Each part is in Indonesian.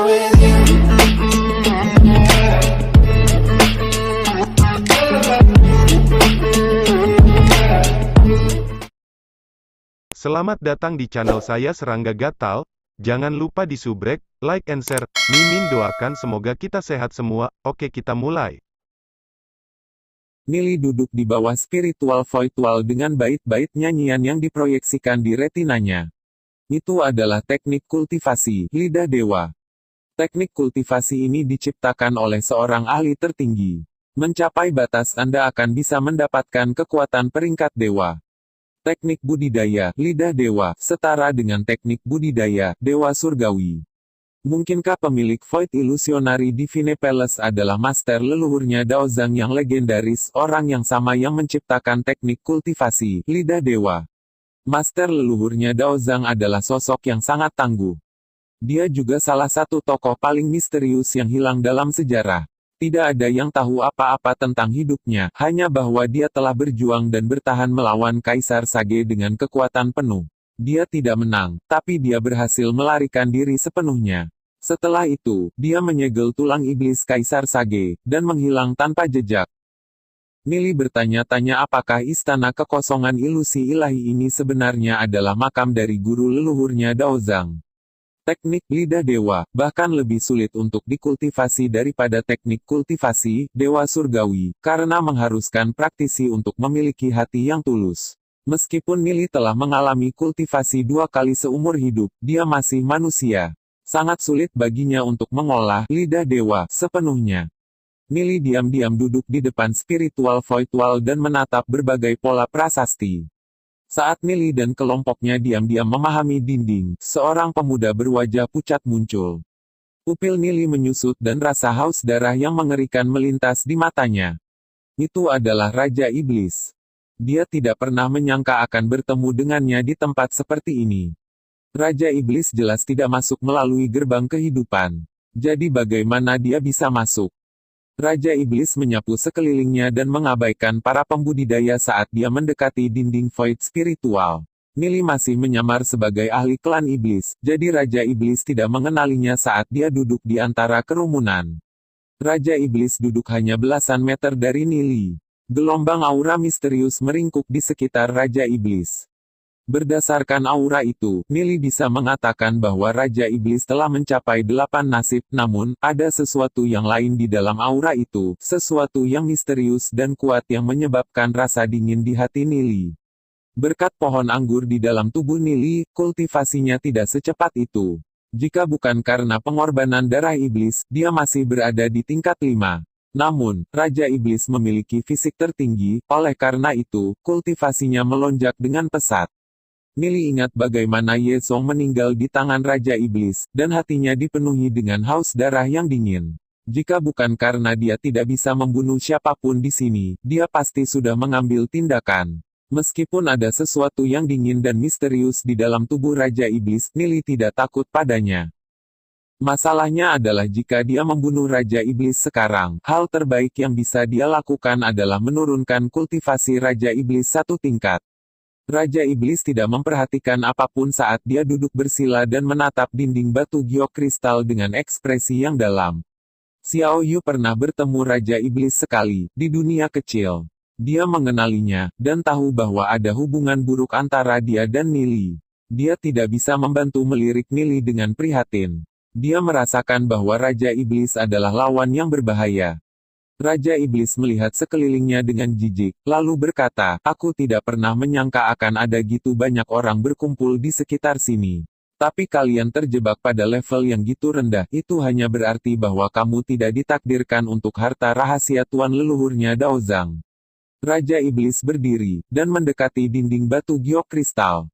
with you. Selamat datang di channel saya Serangga Gatal. Jangan lupa di subrek, like and share. Mimin doakan semoga kita sehat semua. Oke, kita mulai. Nili duduk di bawah spiritual void wall dengan bait-bait nyanyian yang diproyeksikan di retinanya. Itu adalah teknik kultivasi lidah dewa. Teknik kultivasi ini diciptakan oleh seorang ahli tertinggi. Mencapai batas Anda akan bisa mendapatkan kekuatan peringkat dewa. Teknik budidaya lidah dewa setara dengan teknik budidaya dewa surgawi. Mungkinkah pemilik Void Illusionary Divine Palace adalah master leluhurnya Daozang yang legendaris, orang yang sama yang menciptakan teknik kultivasi lidah dewa? Master leluhurnya Daozang adalah sosok yang sangat tangguh. Dia juga salah satu tokoh paling misterius yang hilang dalam sejarah. Tidak ada yang tahu apa-apa tentang hidupnya, hanya bahwa dia telah berjuang dan bertahan melawan Kaisar Sage dengan kekuatan penuh. Dia tidak menang, tapi dia berhasil melarikan diri sepenuhnya. Setelah itu, dia menyegel tulang iblis Kaisar Sage, dan menghilang tanpa jejak. Nili bertanya-tanya apakah istana kekosongan ilusi ilahi ini sebenarnya adalah makam dari guru leluhurnya Daozang. Teknik lidah dewa, bahkan lebih sulit untuk dikultivasi daripada teknik kultivasi dewa surgawi, karena mengharuskan praktisi untuk memiliki hati yang tulus. Meskipun Nili telah mengalami kultivasi 2 kali seumur hidup, dia masih manusia. Sangat sulit baginya untuk mengolah lidah dewa sepenuhnya. Nili diam-diam duduk di depan spiritual void wall dan menatap berbagai pola prasasti. Saat Nili dan kelompoknya diam-diam memahami dinding, seorang pemuda berwajah pucat muncul. Pupil Nili menyusut dan rasa haus darah yang mengerikan melintas di matanya. Itu adalah Raja Iblis. Dia tidak pernah menyangka akan bertemu dengannya di tempat seperti ini. Raja Iblis jelas tidak masuk melalui gerbang kehidupan. Jadi bagaimana dia bisa masuk? Raja Iblis menyapu sekelilingnya dan mengabaikan para pembudidaya saat dia mendekati dinding void spiritual. Nili masih menyamar sebagai ahli klan iblis, jadi Raja Iblis tidak mengenalinya saat dia duduk di antara kerumunan. Raja Iblis duduk hanya belasan meter dari Nili. Gelombang aura misterius meringkuk di sekitar Raja Iblis. Berdasarkan aura itu, Nili bisa mengatakan bahwa Raja Iblis telah mencapai 8 nasib, namun, ada sesuatu yang lain di dalam aura itu, sesuatu yang misterius dan kuat yang menyebabkan rasa dingin di hati Nili. Berkat pohon anggur di dalam tubuh Nili, kultivasinya tidak secepat itu. Jika bukan karena pengorbanan darah iblis, dia masih berada di tingkat 5. Namun, Raja Iblis memiliki fisik tertinggi, oleh karena itu, kultivasinya melonjak dengan pesat. Nili ingat bagaimana Ye Song meninggal di tangan Raja Iblis, dan hatinya dipenuhi dengan haus darah yang dingin. Jika bukan karena dia tidak bisa membunuh siapapun di sini, dia pasti sudah mengambil tindakan. Meskipun ada sesuatu yang dingin dan misterius di dalam tubuh Raja Iblis, Nili tidak takut padanya. Masalahnya adalah jika dia membunuh Raja Iblis sekarang, hal terbaik yang bisa dia lakukan adalah menurunkan kultivasi Raja Iblis 1 tingkat. Raja Iblis tidak memperhatikan apapun saat dia duduk bersila dan menatap dinding batu giok kristal dengan ekspresi yang dalam. Xiao Yu pernah bertemu Raja Iblis sekali, di dunia kecil. Dia mengenalinya, dan tahu bahwa ada hubungan buruk antara dia dan Nili. Dia tidak bisa membantu melirik Nili dengan prihatin. Dia merasakan bahwa Raja Iblis adalah lawan yang berbahaya. Raja Iblis melihat sekelilingnya dengan jijik, lalu berkata, "Aku tidak pernah menyangka akan ada gitu banyak orang berkumpul di sekitar sini. Tapi kalian terjebak pada level yang gitu rendah, itu hanya berarti bahwa kamu tidak ditakdirkan untuk harta rahasia tuan leluhurnya Daozang." Raja Iblis berdiri, dan mendekati dinding batu giok kristal.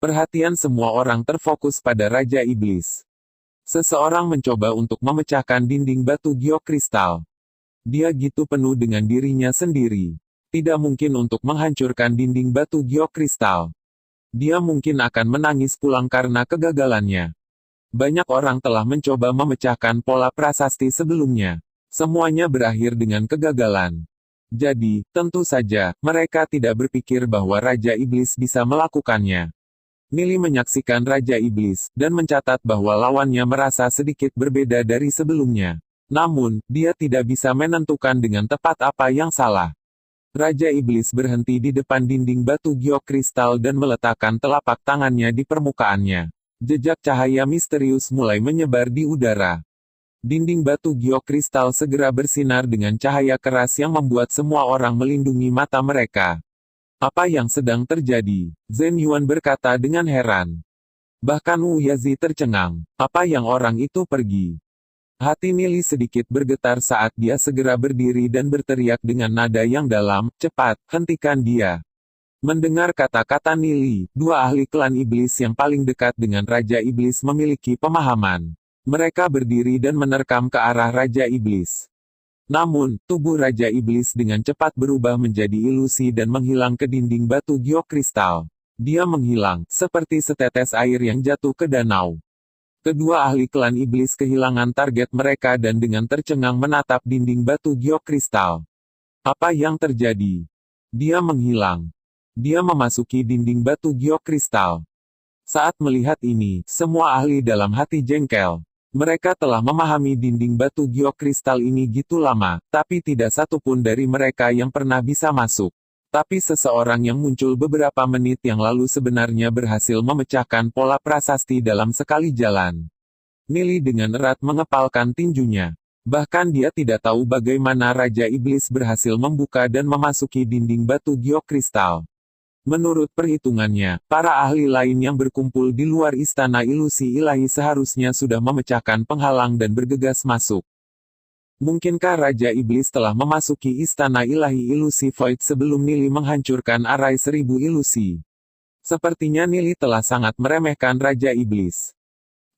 Perhatian semua orang terfokus pada Raja Iblis. Seseorang mencoba untuk memecahkan dinding batu giok kristal. Dia gitu penuh dengan dirinya sendiri. Tidak mungkin untuk menghancurkan dinding batu giok kristal. Dia mungkin akan menangis pulang karena kegagalannya. Banyak orang telah mencoba memecahkan pola prasasti sebelumnya. Semuanya berakhir dengan kegagalan. Jadi, tentu saja, mereka tidak berpikir bahwa Raja Iblis bisa melakukannya. Nili menyaksikan Raja Iblis, dan mencatat bahwa lawannya merasa sedikit berbeda dari sebelumnya. Namun, dia tidak bisa menentukan dengan tepat apa yang salah. Raja Iblis berhenti di depan dinding batu giok kristal dan meletakkan telapak tangannya di permukaannya. Jejak cahaya misterius mulai menyebar di udara. Dinding batu giok kristal segera bersinar dengan cahaya keras yang membuat semua orang melindungi mata mereka. Apa yang sedang terjadi? Zhen Yuan berkata dengan heran. Bahkan Wu Yazi tercengang. Apa yang orang itu pergi? Hati Nili sedikit bergetar saat dia segera berdiri dan berteriak dengan nada yang dalam, cepat, hentikan dia. Mendengar kata-kata Nili, dua ahli klan iblis yang paling dekat dengan Raja Iblis memiliki pemahaman. Mereka berdiri dan menerkam ke arah Raja Iblis. Namun, tubuh Raja Iblis dengan cepat berubah menjadi ilusi dan menghilang ke dinding batu giok kristal. Dia menghilang, seperti setetes air yang jatuh ke danau. Kedua ahli klan iblis kehilangan target mereka dan dengan tercengang menatap dinding batu giok kristal. Apa yang terjadi? Dia menghilang. Dia memasuki dinding batu giok kristal. Saat melihat ini, semua ahli dalam hati jengkel. Mereka telah memahami dinding batu giok kristal ini gitu lama, tapi tidak satupun dari mereka yang pernah bisa masuk. Tapi seseorang yang muncul beberapa menit yang lalu sebenarnya berhasil memecahkan pola prasasti dalam sekali jalan. Nili dengan erat mengepalkan tinjunya. Bahkan dia tidak tahu bagaimana Raja Iblis berhasil membuka dan memasuki dinding batu giok kristal. Menurut perhitungannya, para ahli lain yang berkumpul di luar istana ilusi ilahi seharusnya sudah memecahkan penghalang dan bergegas masuk. Mungkinkah Raja Iblis telah memasuki istana ilahi ilusi Void sebelum Nili menghancurkan arai 1000 ilusi? Sepertinya Nili telah sangat meremehkan Raja Iblis.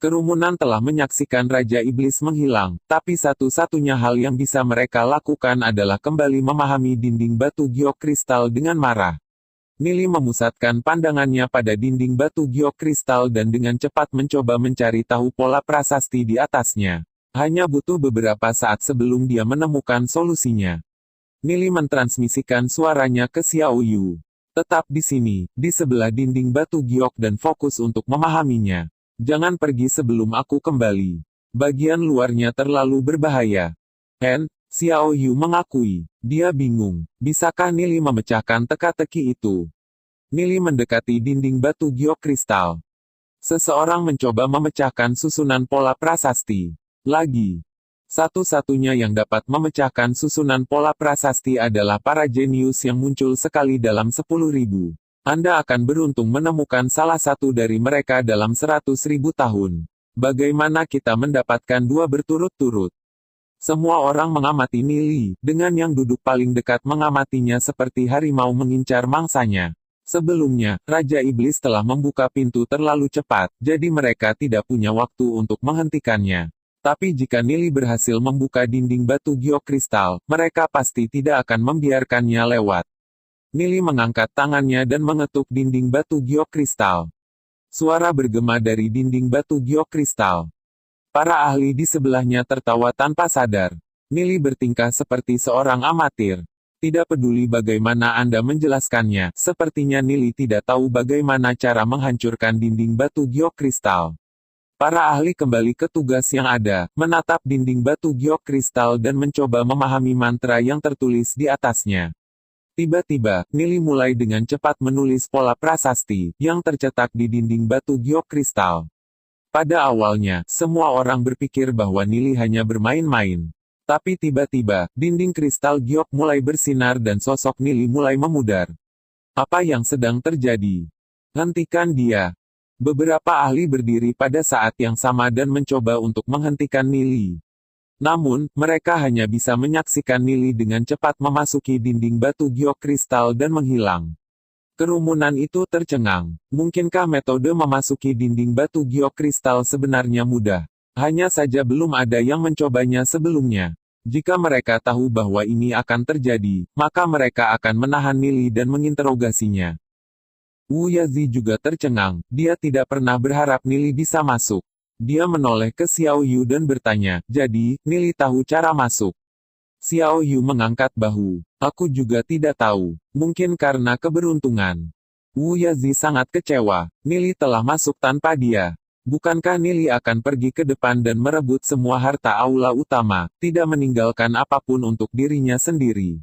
Kerumunan telah menyaksikan Raja Iblis menghilang, tapi satu-satunya hal yang bisa mereka lakukan adalah kembali memahami dinding batu giok kristal dengan marah. Nili memusatkan pandangannya pada dinding batu giok kristal dan dengan cepat mencoba mencari tahu pola prasasti di atasnya. Hanya butuh beberapa saat sebelum dia menemukan solusinya. Nili mentransmisikan suaranya ke Xiao Yu. Tetap di sini, di sebelah dinding batu giok dan fokus untuk memahaminya. Jangan pergi sebelum aku kembali. Bagian luarnya terlalu berbahaya. Xiao Yu mengakui. Dia bingung. Bisakah Nili memecahkan teka-teki itu? Nili mendekati dinding batu giok kristal. Seseorang mencoba memecahkan susunan pola prasasti. Lagi. Satu-satunya yang dapat memecahkan susunan pola prasasti adalah para jenius yang muncul sekali dalam 10.000. Anda akan beruntung menemukan salah satu dari mereka dalam 100.000 tahun. Bagaimana kita mendapatkan dua berturut-turut? Semua orang mengamati Nili, dengan yang duduk paling dekat mengamatinya seperti harimau mengincar mangsanya. Sebelumnya, Raja Iblis telah membuka pintu terlalu cepat, jadi mereka tidak punya waktu untuk menghentikannya. Tapi jika Nili berhasil membuka dinding batu giok kristal, mereka pasti tidak akan membiarkannya lewat. Nili mengangkat tangannya dan mengetuk dinding batu giok kristal. Suara bergema dari dinding batu giok kristal. Para ahli di sebelahnya tertawa tanpa sadar. Nili bertingkah seperti seorang amatir. Tidak peduli bagaimana Anda menjelaskannya, sepertinya Nili tidak tahu bagaimana cara menghancurkan dinding batu giok kristal. Para ahli kembali ke tugas yang ada, menatap dinding batu giok kristal dan mencoba memahami mantra yang tertulis di atasnya. Tiba-tiba, Nili mulai dengan cepat menulis pola prasasti, yang tercetak di dinding batu giok kristal. Pada awalnya, semua orang berpikir bahwa Nili hanya bermain-main. Tapi tiba-tiba, dinding kristal giok mulai bersinar dan sosok Nili mulai memudar. Apa yang sedang terjadi? Hentikan dia. Beberapa ahli berdiri pada saat yang sama dan mencoba untuk menghentikan Nili. Namun, mereka hanya bisa menyaksikan Nili dengan cepat memasuki dinding batu giok kristal dan menghilang. Kerumunan itu tercengang. Mungkinkah metode memasuki dinding batu giok kristal sebenarnya mudah? Hanya saja belum ada yang mencobanya sebelumnya. Jika mereka tahu bahwa ini akan terjadi, maka mereka akan menahan Nili dan menginterogasinya. Wu Yazi juga tercengang. Dia tidak pernah berharap Nili bisa masuk. Dia menoleh ke Xiao Yu dan bertanya, jadi, Nili tahu cara masuk? Xiao Yu mengangkat bahu. Aku juga tidak tahu. Mungkin karena keberuntungan. Wu Yazi sangat kecewa, Nili telah masuk tanpa dia. Bukankah Nili akan pergi ke depan dan merebut semua harta aula utama, tidak meninggalkan apapun untuk dirinya sendiri?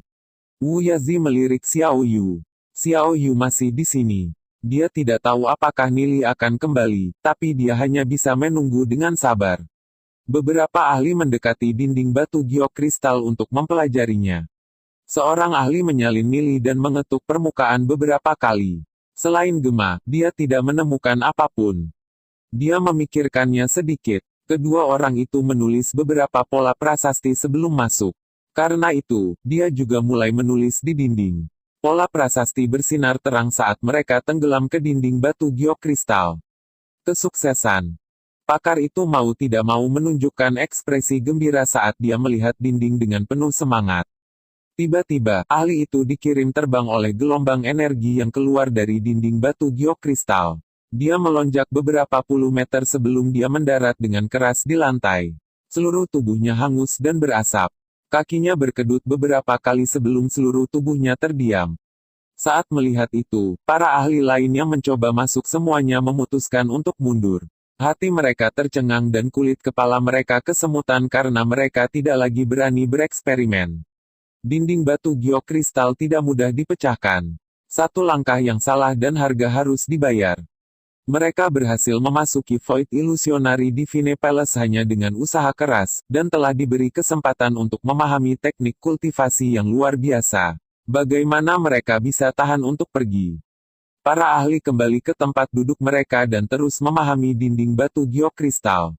Wu Yazi melirik Xiao Yu. Xiao Yu masih di sini. Dia tidak tahu apakah Nili akan kembali, tapi dia hanya bisa menunggu dengan sabar. Beberapa ahli mendekati dinding batu giok kristal untuk mempelajarinya. Seorang ahli menyalin Nili dan mengetuk permukaan beberapa kali. Selain gema, dia tidak menemukan apapun. Dia memikirkannya sedikit. Kedua orang itu menulis beberapa pola prasasti sebelum masuk. Karena itu, dia juga mulai menulis di dinding. Pola prasasti bersinar terang saat mereka tenggelam ke dinding batu giok kristal. Kesuksesan. Pakar itu mau tidak mau menunjukkan ekspresi gembira saat dia melihat dinding dengan penuh semangat. Tiba-tiba, ahli itu dikirim terbang oleh gelombang energi yang keluar dari dinding batu giok kristal. Dia melonjak beberapa puluh meter sebelum dia mendarat dengan keras di lantai. Seluruh tubuhnya hangus dan berasap. Kakinya berkedut beberapa kali sebelum seluruh tubuhnya terdiam. Saat melihat itu, para ahli lain yang mencoba masuk semuanya memutuskan untuk mundur. Hati mereka tercengang dan kulit kepala mereka kesemutan karena mereka tidak lagi berani bereksperimen. Dinding batu giok kristal tidak mudah dipecahkan. Satu langkah yang salah dan harga harus dibayar. Mereka berhasil memasuki Void Illusionary Divine Palace hanya dengan usaha keras, dan telah diberi kesempatan untuk memahami teknik kultivasi yang luar biasa. Bagaimana mereka bisa tahan untuk pergi? Para ahli kembali ke tempat duduk mereka dan terus memahami dinding batu giok kristal.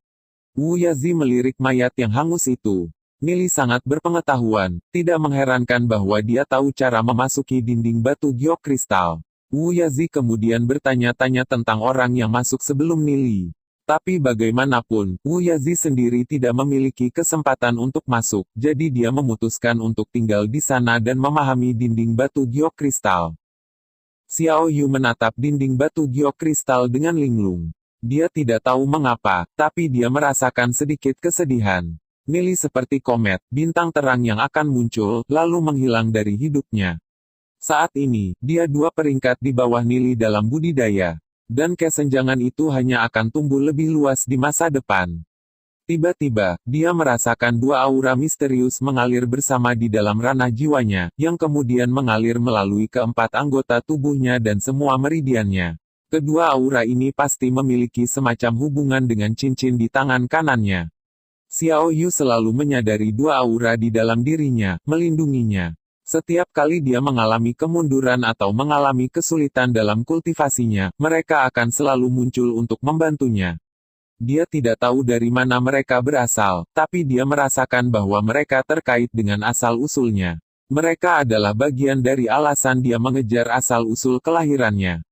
Wu Yazi melirik mayat yang hangus itu. Nili sangat berpengetahuan, tidak mengherankan bahwa dia tahu cara memasuki dinding batu giok kristal. Wu Yazi kemudian bertanya-tanya tentang orang yang masuk sebelum Nili. Tapi bagaimanapun, Wu Yazi sendiri tidak memiliki kesempatan untuk masuk, jadi dia memutuskan untuk tinggal di sana dan memahami dinding batu giok kristal. Xiao Yu menatap dinding batu giok kristal dengan linglung. Dia tidak tahu mengapa, tapi dia merasakan sedikit kesedihan. Nili seperti komet, bintang terang yang akan muncul, lalu menghilang dari hidupnya. Saat ini, dia 2 peringkat di bawah Nili dalam budidaya. Dan kesenjangan itu hanya akan tumbuh lebih luas di masa depan. Tiba-tiba, dia merasakan 2 aura misterius mengalir bersama di dalam ranah jiwanya, yang kemudian mengalir melalui keempat anggota tubuhnya dan semua meridiannya. Kedua aura ini pasti memiliki semacam hubungan dengan cincin di tangan kanannya. Xiao Yu selalu menyadari 2 aura di dalam dirinya, melindunginya. Setiap kali dia mengalami kemunduran atau mengalami kesulitan dalam kultivasinya, mereka akan selalu muncul untuk membantunya. Dia tidak tahu dari mana mereka berasal, tapi dia merasakan bahwa mereka terkait dengan asal-usulnya. Mereka adalah bagian dari alasan dia mengejar asal-usul kelahirannya.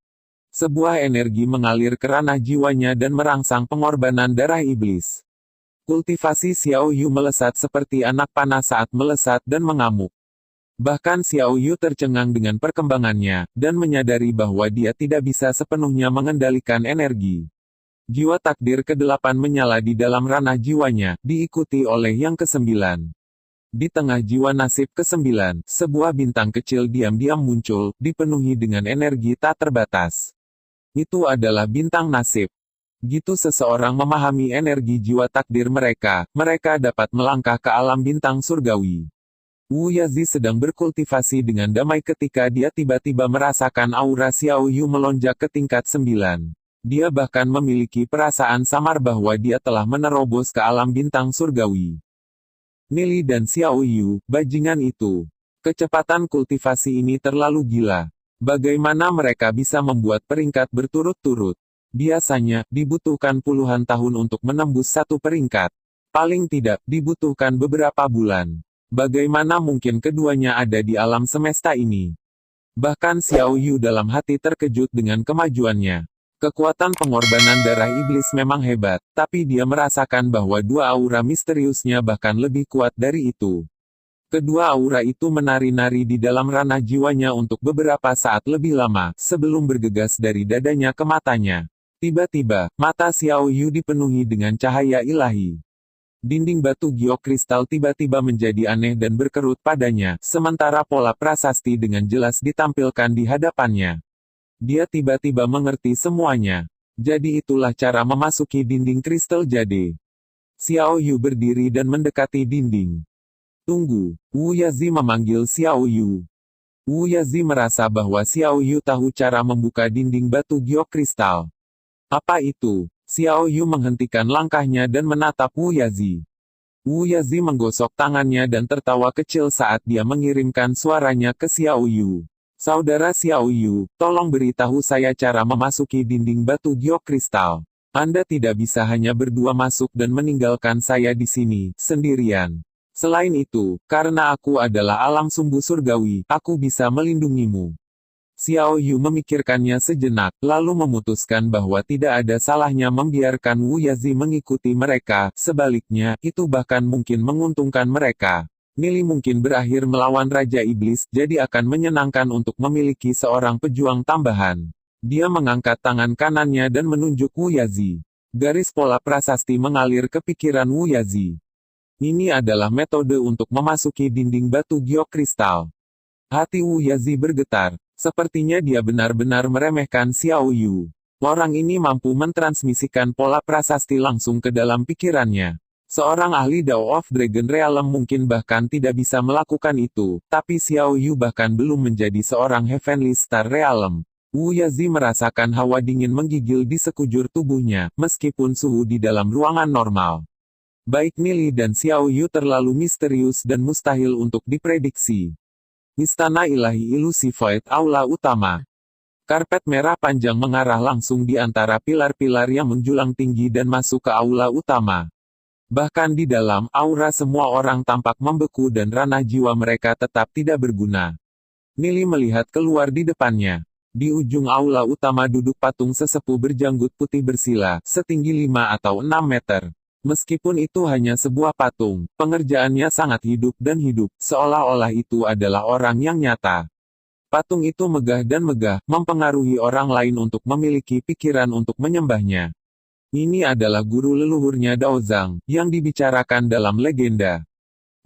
Sebuah energi mengalir ke ranah jiwanya dan merangsang pengorbanan darah iblis. Kultivasi Xiao Yu melesat seperti anak panah saat melesat dan mengamuk. Bahkan Xiao Yu tercengang dengan perkembangannya, dan menyadari bahwa dia tidak bisa sepenuhnya mengendalikan energi. Jiwa takdir ke-8 menyala di dalam ranah jiwanya, diikuti oleh yang ke-9. Di tengah jiwa nasib ke-9, sebuah bintang kecil diam-diam muncul, dipenuhi dengan energi tak terbatas. Itu adalah bintang nasib. Gitu seseorang memahami energi jiwa takdir mereka, mereka dapat melangkah ke alam bintang surgawi. Wu Yazi sedang berkultivasi dengan damai ketika dia tiba-tiba merasakan aura Xiao Yu melonjak ke tingkat 9. Dia bahkan memiliki perasaan samar bahwa dia telah menerobos ke alam bintang surgawi. Nili dan Xiao Yu, bajingan itu. Kecepatan kultivasi ini terlalu gila. Bagaimana mereka bisa membuat peringkat berturut-turut? Biasanya, dibutuhkan puluhan tahun untuk menembus 1 peringkat. Paling tidak, dibutuhkan beberapa bulan. Bagaimana mungkin keduanya ada di alam semesta ini? Bahkan Xiao Yu dalam hati terkejut dengan kemajuannya. Kekuatan pengorbanan darah iblis memang hebat, tapi dia merasakan bahwa 2 aura misteriusnya bahkan lebih kuat dari itu. Kedua aura itu menari-nari di dalam ranah jiwanya untuk beberapa saat lebih lama, sebelum bergegas dari dadanya ke matanya. Tiba-tiba, mata Xiao Yu dipenuhi dengan cahaya ilahi. Dinding batu giok kristal tiba-tiba menjadi aneh dan berkerut padanya, sementara pola prasasti dengan jelas ditampilkan di hadapannya. Dia tiba-tiba mengerti semuanya. Jadi itulah cara memasuki dinding kristal jade. Xiao Yu berdiri dan mendekati dinding. Tunggu, Wu Yazi memanggil Xiao Yu. Wu Yazi merasa bahwa Xiao Yu tahu cara membuka dinding batu giok kristal. Apa itu? Xiao Yu menghentikan langkahnya dan menatap Wu Yazi. Wu Yazi menggosok tangannya dan tertawa kecil saat dia mengirimkan suaranya ke Xiao Yu. Saudara Xiao Yu, tolong beritahu saya cara memasuki dinding batu giok kristal. Anda tidak bisa hanya berdua masuk dan meninggalkan saya di sini, sendirian. Selain itu, karena aku adalah alam sumbu surgawi, aku bisa melindungimu. Xiao Yu memikirkannya sejenak, lalu memutuskan bahwa tidak ada salahnya membiarkan Wu Yazi mengikuti mereka, sebaliknya, itu bahkan mungkin menguntungkan mereka. Nili mungkin berakhir melawan Raja Iblis, jadi akan menyenangkan untuk memiliki seorang pejuang tambahan. Dia mengangkat tangan kanannya dan menunjuk Wu Yazi. Garis pola prasasti mengalir ke pikiran Wu Yazi. Ini adalah metode untuk memasuki dinding batu giok kristal. Hati Wu Yazi bergetar. Sepertinya dia benar-benar meremehkan Xiao Yu. Orang ini mampu mentransmisikan pola prasasti langsung ke dalam pikirannya. Seorang ahli Dao of Dragon Realm mungkin bahkan tidak bisa melakukan itu, tapi Xiao Yu bahkan belum menjadi seorang Heavenly Star Realm. Wu Yazi merasakan hawa dingin menggigil di sekujur tubuhnya, meskipun suhu di dalam ruangan normal. Baik Nili dan Xiao Yu terlalu misterius dan mustahil untuk diprediksi. Istana Ilahi Ilusi Void Aula Utama. Karpet merah panjang mengarah langsung di antara pilar-pilar yang menjulang tinggi dan masuk ke aula utama. Bahkan di dalam aura semua orang tampak membeku dan ranah jiwa mereka tetap tidak berguna. Nili melihat keluar di depannya. Di ujung aula utama duduk patung sesepuh berjanggut putih bersila, setinggi 5 atau 6 meter. Meskipun itu hanya sebuah patung, pengerjaannya sangat hidup dan hidup, seolah-olah itu adalah orang yang nyata. Patung itu megah dan megah, mempengaruhi orang lain untuk memiliki pikiran untuk menyembahnya. Ini adalah guru leluhurnya Daozang, yang dibicarakan dalam legenda.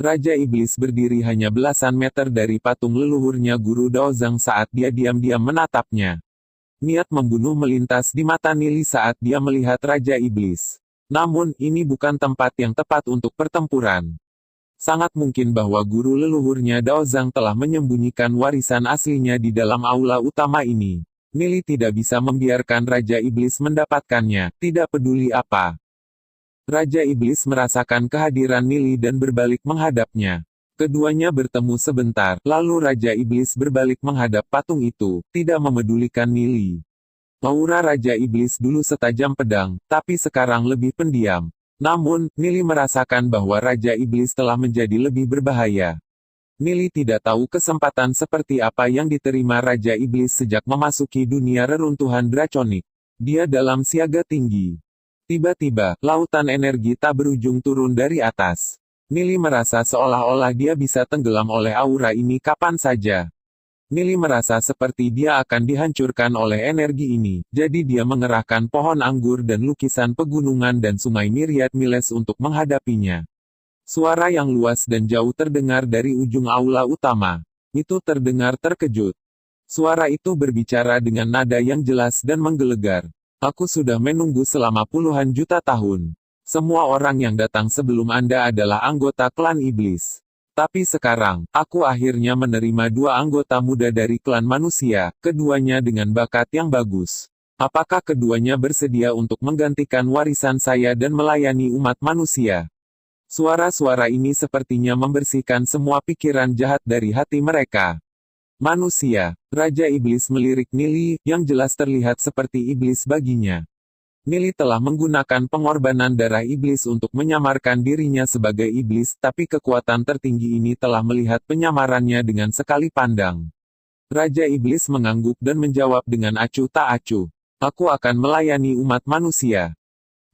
Raja Iblis berdiri hanya belasan meter dari patung leluhurnya guru Daozang saat dia diam-diam menatapnya. Niat membunuh melintas di mata Nili saat dia melihat Raja Iblis. Namun, ini bukan tempat yang tepat untuk pertempuran. Sangat mungkin bahwa guru leluhurnya Daozang telah menyembunyikan warisan aslinya di dalam aula utama ini. Nili tidak bisa membiarkan Raja Iblis mendapatkannya, tidak peduli apa. Raja Iblis merasakan kehadiran Nili dan berbalik menghadapnya. Keduanya bertemu sebentar, lalu Raja Iblis berbalik menghadap patung itu, tidak memedulikan Nili. Aura Raja Iblis dulu setajam pedang, tapi sekarang lebih pendiam. Namun, Nili merasakan bahwa Raja Iblis telah menjadi lebih berbahaya. Nili tidak tahu kesempatan seperti apa yang diterima Raja Iblis sejak memasuki dunia reruntuhan draconik. Dia dalam siaga tinggi. Tiba-tiba, lautan energi tak berujung turun dari atas. Nili merasa seolah-olah dia bisa tenggelam oleh aura ini kapan saja. Nili merasa seperti dia akan dihancurkan oleh energi ini, jadi dia mengerahkan pohon anggur dan lukisan pegunungan dan sungai Myriad Miles untuk menghadapinya. Suara yang luas dan jauh terdengar dari ujung aula utama. Itu terdengar terkejut. Suara itu berbicara dengan nada yang jelas dan menggelegar. Aku sudah menunggu selama puluhan juta tahun. Semua orang yang datang sebelum Anda adalah anggota klan iblis. Tapi sekarang, aku akhirnya menerima 2 anggota muda dari klan manusia, keduanya dengan bakat yang bagus. Apakah keduanya bersedia untuk menggantikan warisan saya dan melayani umat manusia? Suara-suara ini sepertinya membersihkan semua pikiran jahat dari hati mereka. Manusia, Raja Iblis melirik Nili, yang jelas terlihat seperti iblis baginya. Nili telah menggunakan pengorbanan darah iblis untuk menyamarkan dirinya sebagai iblis, tapi kekuatan tertinggi ini telah melihat penyamarannya dengan sekali pandang. Raja Iblis mengangguk dan menjawab dengan acuh tak acuh. Aku akan melayani umat manusia.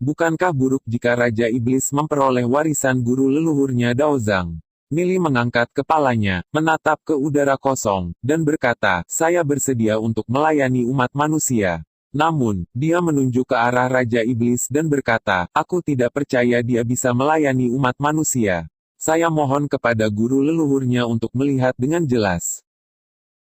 Bukankah buruk jika Raja Iblis memperoleh warisan guru leluhurnya Daozang? Nili mengangkat kepalanya, menatap ke udara kosong, dan berkata, saya bersedia untuk melayani umat manusia. Namun, dia menunjuk ke arah Raja Iblis dan berkata, aku tidak percaya dia bisa melayani umat manusia. Saya mohon kepada guru leluhurnya untuk melihat dengan jelas.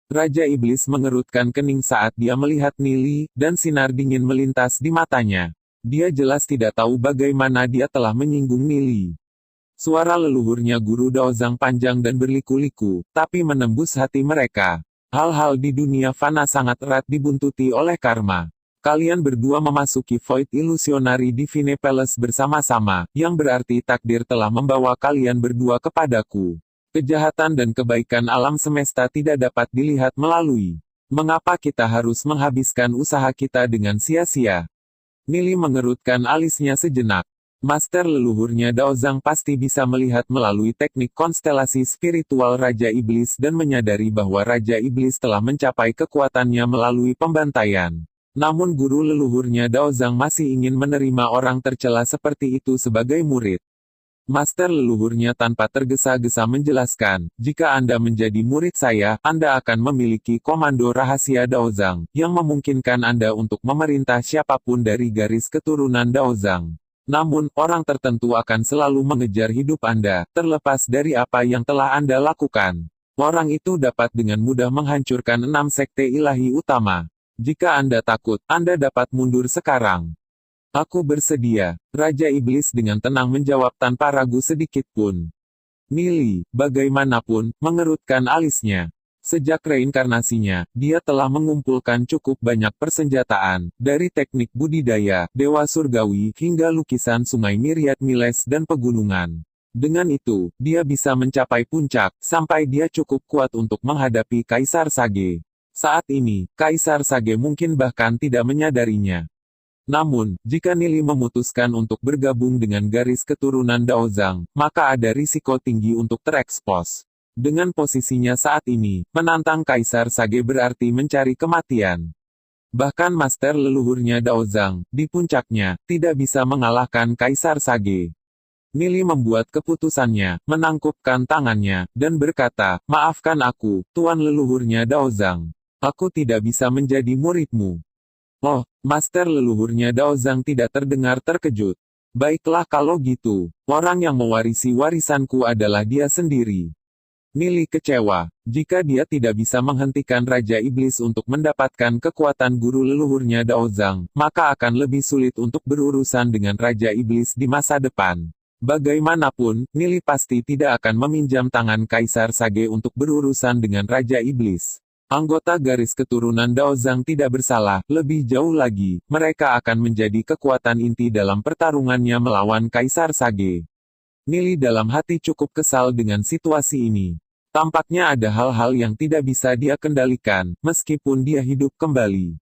Raja Iblis mengerutkan kening saat dia melihat Nili, dan sinar dingin melintas di matanya. Dia jelas tidak tahu bagaimana dia telah menyinggung Nili. Suara leluhurnya Guru Daozang panjang dan berliku-liku, tapi menembus hati mereka. Hal-hal di dunia fana sangat erat dibuntuti oleh karma. Kalian berdua memasuki Void Illusionary Divine Palace bersama-sama, yang berarti takdir telah membawa kalian berdua kepadaku. Kejahatan dan kebaikan alam semesta tidak dapat dilihat melalui. Mengapa kita harus menghabiskan usaha kita dengan sia-sia? Nili mengerutkan alisnya sejenak. Master leluhurnya Daozang pasti bisa melihat melalui teknik konstelasi spiritual Raja Iblis dan menyadari bahwa Raja Iblis telah mencapai kekuatannya melalui pembantaian. Namun guru leluhurnya Daozang masih ingin menerima orang tercela seperti itu sebagai murid. Master leluhurnya tanpa tergesa-gesa menjelaskan, jika Anda menjadi murid saya, Anda akan memiliki komando rahasia Daozang, yang memungkinkan Anda untuk memerintah siapapun dari garis keturunan Daozang. Namun, orang tertentu akan selalu mengejar hidup Anda, terlepas dari apa yang telah Anda lakukan. Orang itu dapat dengan mudah menghancurkan 6 sekte ilahi utama. Jika Anda takut, Anda dapat mundur sekarang. Aku bersedia, Raja Iblis dengan tenang menjawab tanpa ragu sedikit pun. Nili, bagaimanapun, mengerutkan alisnya. Sejak reinkarnasinya, dia telah mengumpulkan cukup banyak persenjataan, dari teknik budidaya, dewa surgawi, hingga lukisan sungai Myriad Miles dan pegunungan. Dengan itu, dia bisa mencapai puncak, sampai dia cukup kuat untuk menghadapi Kaisar Sage. Saat ini, Kaisar Sage mungkin bahkan tidak menyadarinya. Namun, jika Nili memutuskan untuk bergabung dengan garis keturunan Daozang, maka ada risiko tinggi untuk terekspos. Dengan posisinya saat ini, menantang Kaisar Sage berarti mencari kematian. Bahkan master leluhurnya Daozang, di puncaknya, tidak bisa mengalahkan Kaisar Sage. Nili membuat keputusannya, menangkupkan tangannya, dan berkata, "Maafkan aku, tuan leluhurnya Daozang. Aku tidak bisa menjadi muridmu." Oh, master leluhurnya Daozang tidak terdengar terkejut. Baiklah kalau gitu, orang yang mewarisi warisanku adalah dia sendiri. Nili kecewa, jika dia tidak bisa menghentikan Raja Iblis untuk mendapatkan kekuatan guru leluhurnya Daozang, maka akan lebih sulit untuk berurusan dengan Raja Iblis di masa depan. Bagaimanapun, Nili pasti tidak akan meminjam tangan Kaisar Sage untuk berurusan dengan Raja Iblis. Anggota garis keturunan Daozang tidak bersalah, lebih jauh lagi, mereka akan menjadi kekuatan inti dalam pertarungannya melawan Kaisar Sage. Nili dalam hati cukup kesal dengan situasi ini. Tampaknya ada hal-hal yang tidak bisa dia kendalikan, meskipun dia hidup kembali.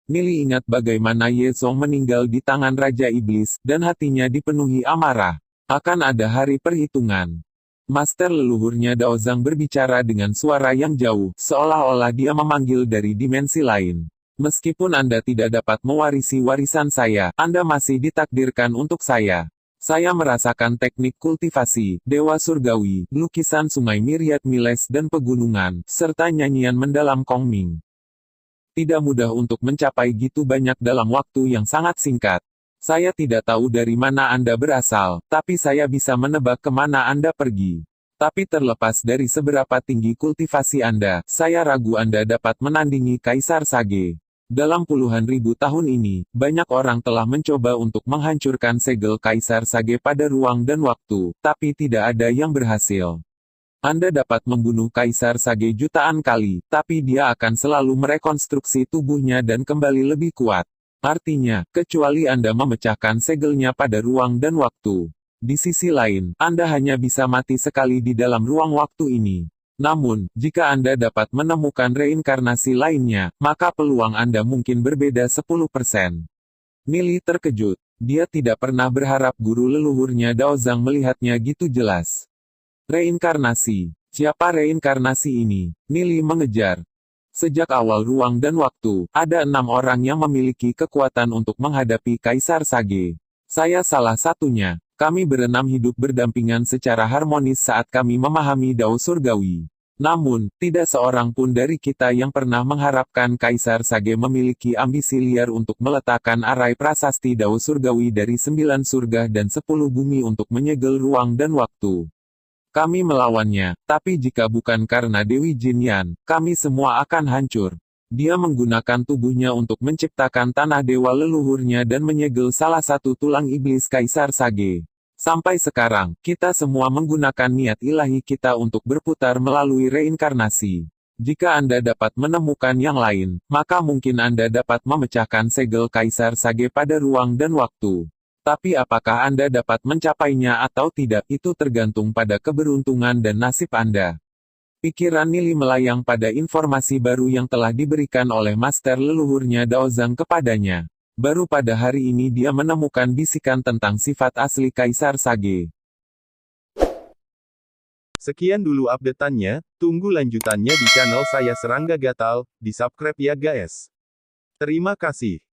Nili ingat bagaimana Ye Zong meninggal di tangan Raja Iblis, dan hatinya dipenuhi amarah. Akan ada hari perhitungan. Master leluhurnya Daozang berbicara dengan suara yang jauh, seolah-olah dia memanggil dari dimensi lain. Meskipun Anda tidak dapat mewarisi warisan saya, Anda masih ditakdirkan untuk saya. Saya merasakan teknik kultivasi, dewa surgawi, lukisan sungai Myriad Miles dan pegunungan, serta nyanyian mendalam Kongming. Tidak mudah untuk mencapai gitu banyak dalam waktu yang sangat singkat. Saya tidak tahu dari mana Anda berasal, tapi saya bisa menebak kemana Anda pergi. Tapi terlepas dari seberapa tinggi kultivasi Anda, saya ragu Anda dapat menandingi Kaisar Sage. Dalam puluhan ribu tahun ini, banyak orang telah mencoba untuk menghancurkan segel Kaisar Sage pada ruang dan waktu, tapi tidak ada yang berhasil. Anda dapat membunuh Kaisar Sage jutaan kali, tapi dia akan selalu merekonstruksi tubuhnya dan kembali lebih kuat. Artinya, kecuali Anda memecahkan segelnya pada ruang dan waktu. Di sisi lain, Anda hanya bisa mati sekali di dalam ruang waktu ini. Namun, jika Anda dapat menemukan reinkarnasi lainnya, maka peluang Anda mungkin berbeda 10%. Nili terkejut. Dia tidak pernah berharap guru leluhurnya Daozang melihatnya gitu jelas. Reinkarnasi. Siapa reinkarnasi ini? Nili mengejar. Sejak awal ruang dan waktu, ada 6 orang yang memiliki kekuatan untuk menghadapi Kaisar Sage. Saya salah satunya. Kami berenam hidup berdampingan secara harmonis saat kami memahami Dao Surgawi. Namun, tidak seorang pun dari kita yang pernah mengharapkan Kaisar Sage memiliki ambisi liar untuk meletakkan arai prasasti Dao Surgawi dari 9 surga dan 10 bumi untuk menyegel ruang dan waktu. Kami melawannya, tapi jika bukan karena Dewi Jinyan, kami semua akan hancur. Dia menggunakan tubuhnya untuk menciptakan tanah dewa leluhurnya dan menyegel salah satu tulang iblis Kaisar Sage. Sampai sekarang, kita semua menggunakan niat ilahi kita untuk berputar melalui reinkarnasi. Jika Anda dapat menemukan yang lain, maka mungkin Anda dapat memecahkan segel Kaisar Sage pada ruang dan waktu. Tapi apakah Anda dapat mencapainya atau tidak, itu tergantung pada keberuntungan dan nasib Anda. Pikiran Nili melayang pada informasi baru yang telah diberikan oleh master leluhurnya Daozang kepadanya. Baru pada hari ini dia menemukan bisikan tentang sifat asli Kaisar Sage. Sekian dulu update-annya, tunggu lanjutannya di channel saya Serangga Gatal, di subscribe ya guys. Terima kasih.